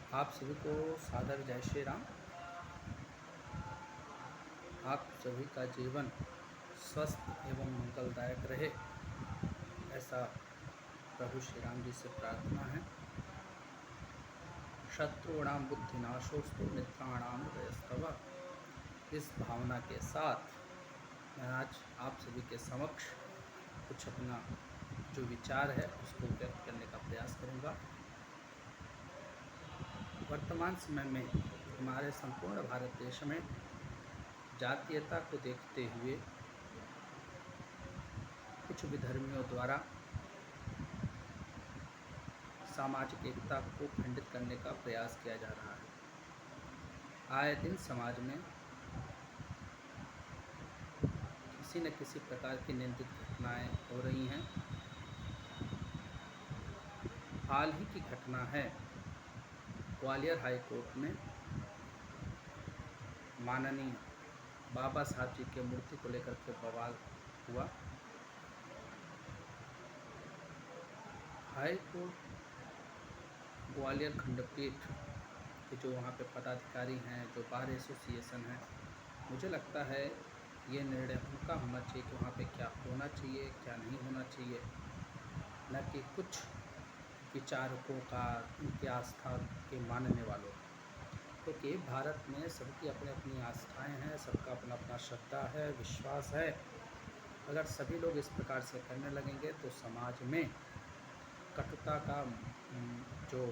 आप सभी को सादर जय श्री राम। आप सभी का जीवन स्वस्थ एवं मंगलदायक रहे, ऐसा प्रभु श्री राम जी से प्रार्थना है। शत्रुणाम बुद्धिनाशोस्तु मित्राणाम हृदयस्तव। इस भावना के साथ मैं आज आप सभी के समक्ष कुछ अपना जो विचार है उसको व्यक्त करने का प्रयास करूँगा। वर्तमान समय में हमारे संपूर्ण भारत देश में जातीयता को देखते हुए कुछ विधर्मियों द्वारा सामाजिक एकता को खंडित करने का प्रयास किया जा रहा है। आए दिन समाज में किसी न किसी प्रकार की निंदित घटनाएं हो रही हैं। हाल ही की घटना है, ग्वालियर हाई कोर्ट में माननीय बाबा साहब जी के मूर्ति को लेकर के बवाल हुआ। हाई कोर्ट ग्वालियर खंडपीठ के जो वहाँ पे पदाधिकारी हैं, जो बार एसोसिएशन है, मुझे लगता है ये निर्णय उनका होना चाहिए कि वहाँ पे क्या होना चाहिए क्या नहीं होना चाहिए, न कि कुछ विचारकों का, उनकी आस्था के मानने वालों का। क्योंकि भारत में सबकी अपनी अपनी आस्थाएं हैं, सबका अपना अपना श्रद्धा है, विश्वास है। अगर सभी लोग इस प्रकार से करने लगेंगे तो समाज में कटुता का जो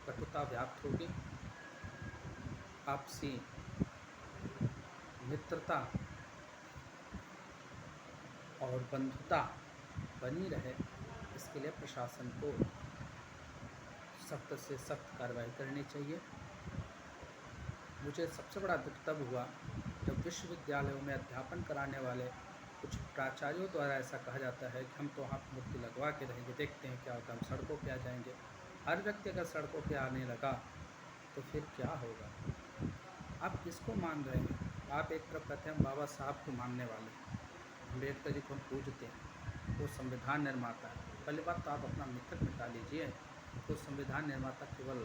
कटुता व्याप्त होगी, आपसी मित्रता और बंधुता बनी रहे, इसके लिए प्रशासन को सख्त से सख्त कार्रवाई करनी चाहिए। मुझे सबसे बड़ा दुख तब हुआ जब विश्वविद्यालयों में अध्यापन कराने वाले कुछ प्राचार्यों द्वारा ऐसा कहा जाता है कि हम तो वहाँ मूर्ति लगवा के रहेंगे, देखते हैं क्या होता है, हम सड़कों पे आ जाएंगे। हर व्यक्ति अगर सड़कों पे आने लगा तो फिर क्या होगा? आप किसको मान रहे हैं? आप एक तरफ कहते हैं हम बाबा साहब को मानने वाले हैं, अम्बेडकर जी को हम पूजते हैं, वो संविधान निर्माता है। पहली बात तो आप अपना मिथक मिटा लीजिए। तो संविधान निर्माता केवल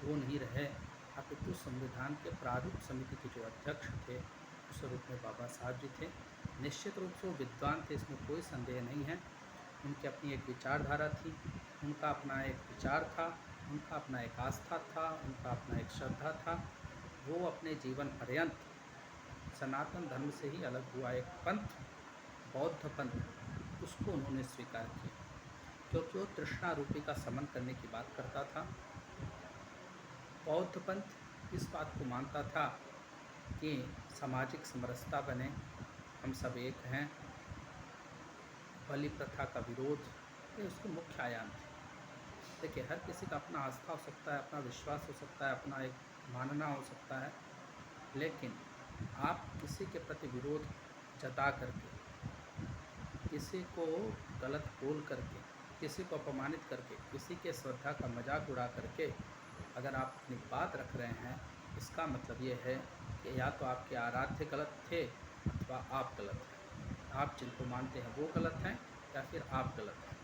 वो नहीं रहे, अपितु संविधान के प्रारूप समिति के जो अध्यक्ष थे उस रूप में बाबा साहब जी थे। निश्चित रूप से वो विद्वान थे, इसमें कोई संदेह नहीं है। उनकी अपनी एक विचारधारा थी, उनका अपना एक विचार था, उनका अपना एक आस्था था, उनका अपना एक श्रद्धा था। वो अपने जीवन पर्यंत सनातन धर्म से ही अलग हुआ एक पंथ, बौद्ध पंथ, उसको उन्होंने स्वीकार किया, क्योंकि वो तृष्णा रूपी का समन करने की बात करता था। बौद्ध पंथ इस बात को मानता था कि सामाजिक समरसता बने, हम सब एक हैं, बलि प्रथा का विरोध, ये उसके मुख्य आयाम थे। देखिए, हर किसी का अपना आस्था हो सकता है, अपना विश्वास हो सकता है, अपना एक मानना हो सकता है, लेकिन आप किसी के प्रति विरोध जता करके, किसी को गलत बोल करके, किसी को अपमानित करके, किसी के श्रद्धा का मजाक उड़ा करके अगर आप अपनी बात रख रहे हैं, इसका मतलब ये है कि या तो आपके आराध्य गलत थे अथवा आप गलत हैं। आप जिनको मानते हैं वो गलत हैं या फिर आप गलत हैं।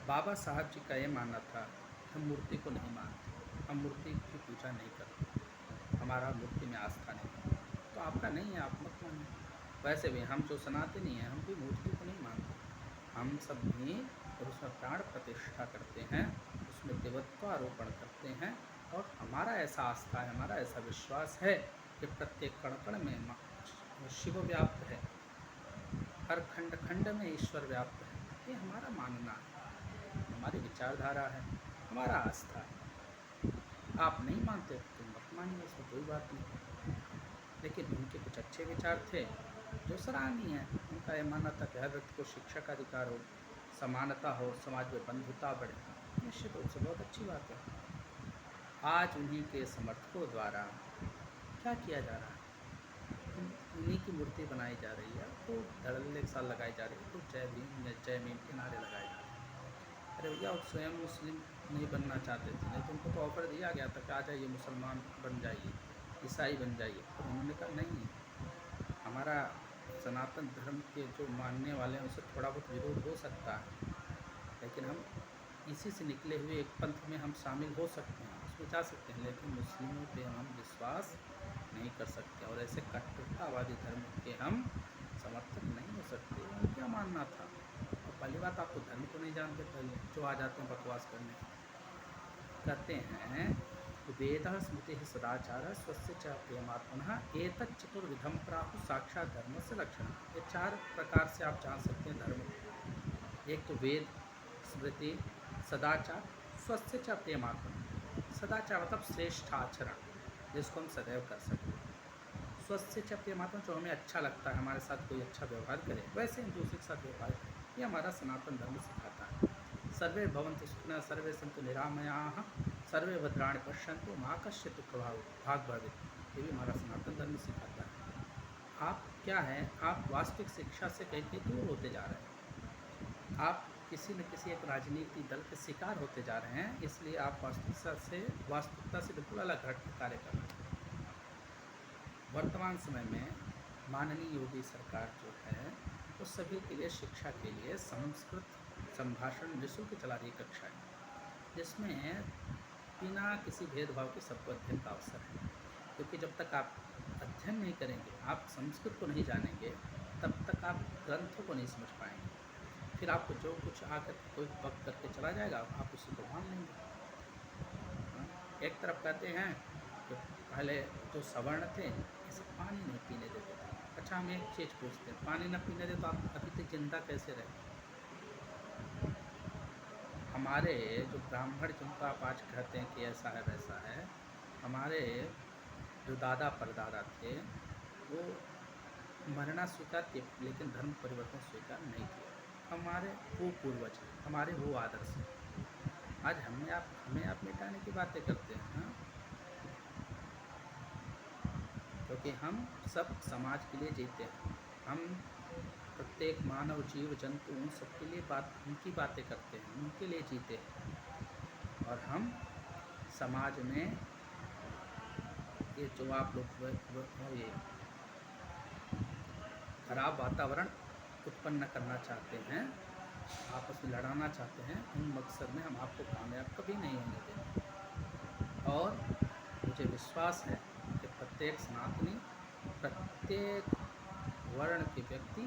बाबा साहब जी का ये मानना था कि हम मूर्ति को नहीं मानते, हम मूर्ति की पूजा नहीं करते, हमारा मूर्ति में आस्था नहीं। तो आपका नहीं है, आप मत मानिए। वैसे भी हम जो सनातनी हैं, हम भी मूर्ति को नहीं मानते, हम सब भी और उसमें प्राण प्रतिष्ठा करते हैं, उसमें देवत्व आरोपण करते हैं, और हमारा ऐसा आस्था है, हमारा ऐसा विश्वास है कि प्रत्येक कण कण में शिव व्याप्त है, हर खंड खंड में ईश्वर व्याप्त है। ये हमारा मानना है, हमारी विचारधारा है, हमारा आस्था है। आप नहीं मानते तो मत मानिए, इसमें कोई बात नहीं। लेकिन उनके कुछ अच्छे विचार थे जो सराहनीय है। उनका यह मानना था कि हर व्यक्ति को शिक्षा का अधिकार हो, समानता हो, समाज में बंधुता बढ़े। निश्चित रूप से बहुत अच्छी बात है। आज उन्हीं के समर्थकों द्वारा क्या किया जा रहा है? उन्हीं की मूर्ति बनाई जा रही है, तो धड़ल्ले के साथ लगाई जा रही है, तो जय भीम या जय भीम के नारे लगाए जा रहे हैं। अरे भैया, वो स्वयं मुस्लिम नहीं बनना चाहते थे, नहीं तो उनको तो ऑफर दिया गया था कि आ जाइए, मुसलमान बन जाइए, ईसाई बन जाइए, पर उन्होंने कहा नहीं, हमारा सनातन धर्म के जो मानने वाले हैं उससे थोड़ा बहुत विरोध हो सकता है, लेकिन हम इसी से निकले हुए एक पंथ में हम शामिल हो सकते हैं, उसमें जा सकते हैं, लेकिन मुस्लिमों पे हम विश्वास नहीं कर सकते और ऐसे कट्टरतावादी धर्म के हम समर्थक नहीं हो सकते। उनका मानना था। और पहली बात, आप तो धर्म को नहीं जानते, पहले जो आ जाते हैं बकवास करने। कहते हैं वेद स्मृति सदाचार स्वस्य च प्रेमात्मनः एतत् चतुर्विधम प्राहु साक्षात धर्म से लक्षण। ये 4 प्रकार से आप जान सकते हैं धर्म को। एक तो वेद, स्मृति, सदाचार, स्वस्य च प्रेमात्मनः। सदाचार मतलब श्रेष्ठ आचरण, जिसको हम सदैव कर सकते हैं। स्वस्य च प्रेमात्मनः, जो हमें अच्छा लगता है, हमारे साथ कोई अच्छा व्यवहार करे वैसे हम दूसरे के साथ व्यवहार करें, ये हमारा सनातन धर्म सिखाता है। सर्वे भवन्तु सुखिनः सर्वे सन्तु निरामयाः सर्वे भद्राणि पश्यन्तु मा कश्चित् दुःखभाग् भवेत्। ये भी हमारा सनातन धर्म सिखाता है। आप क्या है, आप वास्तविक शिक्षा से कहीं कहीं दूर होते जा रहे हैं। आप किसी न किसी एक राजनीति दल के शिकार होते जा रहे हैं, इसलिए आप वास्तविकता से बिल्कुल अलग हट के कार्य कर रहे हैं। वर्तमान समय में माननीय योगी सरकार जो है, वो सभी के लिए शिक्षा के लिए संस्कृत संभाषण निःशुल्क चला रही कक्षाएं, जिसमें बिना किसी भेदभाव के सबको अध्ययन का अवसर है। क्योंकि जब तक आप अध्ययन नहीं करेंगे, आप संस्कृत को नहीं जानेंगे, तब तक आप ग्रंथों को नहीं समझ पाएंगे। फिर आपको जो कुछ आकर कोई वक्त करके चला जाएगा, आप उसी को मान लेंगे। एक तरफ कहते हैं कि पहले जो सवर्ण थे, इसे पानी नहीं पीने देते थे। अच्छा, हम एक चीज़ पूछते हैं, पानी न पीने दे तो आप अभी तक जिंदा कैसे रहे? हमारे जो ब्राह्मण, जिनको आप आज कहते हैं कि ऐसा है वैसा है, हमारे जो दादा परदादा थे, वो मरना स्वीकार किए, लेकिन धर्म परिवर्तन स्वीकार नहीं किया। हमारे वो पूर्वज, हमारे वो आदर्श। आज हमें आप मिटाने की बातें करते हैं। हाँ? क्योंकि हम सब समाज के लिए जीते हैं। हम प्रत्येक मानव, जीव जंतु, उन सबके लिए उनकी बातें करते हैं, उनके लिए जीते हैं। और हम समाज में ये जो आप लोग ये खराब वातावरण उत्पन्न करना चाहते हैं, आपस में लड़ाना चाहते हैं, उन मकसद में हम आपको कामयाब कभी नहीं होने देंगे। और मुझे विश्वास है कि प्रत्येक सनातनी, प्रत्येक वर्ण के व्यक्ति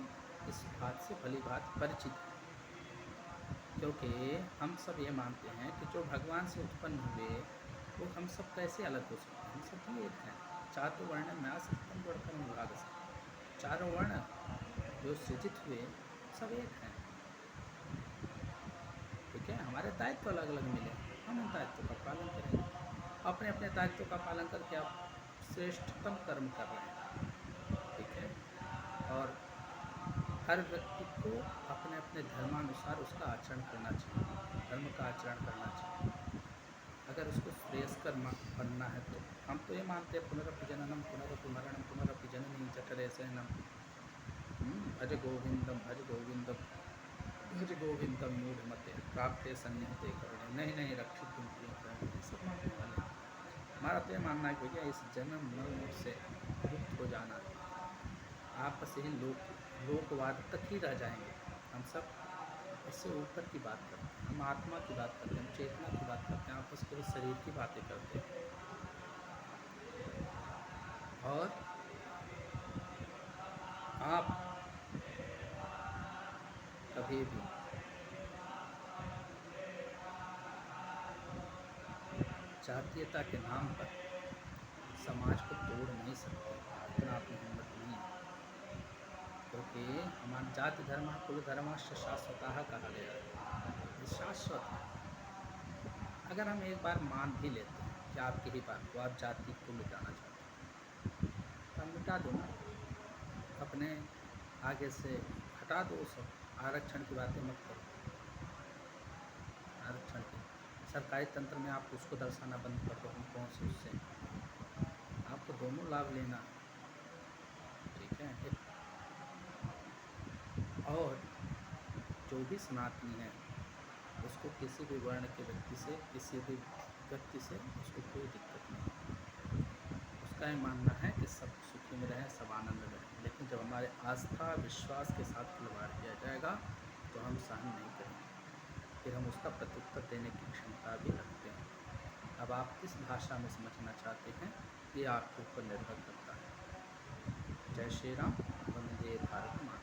इस बात से भली बात परिचित है। क्योंकि हम सब ये मानते हैं कि जो भगवान से उत्पन्न हुए, वो हम सब कैसे अलग हो सकते हैं? हम सब भी एक हैं। चारों वर्ण में सत्यम गुणकर्म विभाग से, चारों वर्ण जो सृजित हुए सब एक हैं। ठीक है, हमारे दायित्व अलग अलग मिले, हम उन दायित्व का पालन करेंगे। अपने अपने दायित्व का पालन करके आप श्रेष्ठतम कर्म कर रहे हैं। ठीक है, और हर व्यक्ति को अपने अपने धर्मानुसार उसका आचरण करना चाहिए, धर्म का आचरण करना चाहिए। अगर उसको श्रेयस्कर बनना है तो हम तो ये मानते हैं पुनरपि जननम पुनरपि मरणम पुनरपि जननी जठरे शयनम, भज गोविंदम भज गोविंदम भज गोविंदम मूढ़मते प्राप्ते सन्निहिते करणे नहीं रक्षित तुम सब मानने वाले। हमारा तो ये मानना है भैया, इस जन्म मरण से मुक्त हो जाना, आपस ही लोकवाद तक ही रह जाएंगे। हम सब इससे ऊपर की बात करते हैं, हम आत्मा की बात करते हैं, हम चेतना की बात करते हैं, आपस के शरीर की बातें करते हैं। और आप कभी भी जातीयता के नाम पर समाज को तोड़ नहीं सकते, इतना अपनी हिम्मत नहीं है। क्योंकि हमारा जाति धर्म कुल धर्मश्च शाश्वतः कहा गया है, शाश्वत है। अगर हम एक बार मान भी लेते हैं कि आपकी ही बात को, आप जाति को मिटाना चाहते हैं, तो आप मिटा दो ना, अपने आगे से हटा दो सब। आरक्षण की बातें मत करो। आरक्षण की सरकारी तंत्र में आप उसको दर्शाना बंद कर दो, हम कौन से उससे, आपको दोनों लाभ लेना। ठीक है, और जो भी सनातनी है उसको किसी भी वर्ण के व्यक्ति से, किसी भी व्यक्ति से उसको कोई दिक्कत नहीं। उसका ये मानना है कि सब सुखी में रहें, सब आनंद में रहें। लेकिन जब हमारे आस्था विश्वास के साथ खिलवाड़ किया जाएगा तो हम सहन नहीं करेंगे। फिर हम उसका प्रत्युत्तर देने की क्षमता भी रखते हैं। अब आप किस भाषा में समझना चाहते हैं ये आपके ऊपर निर्भर करता है। जय श्री राम। वंदे भारत मातरम।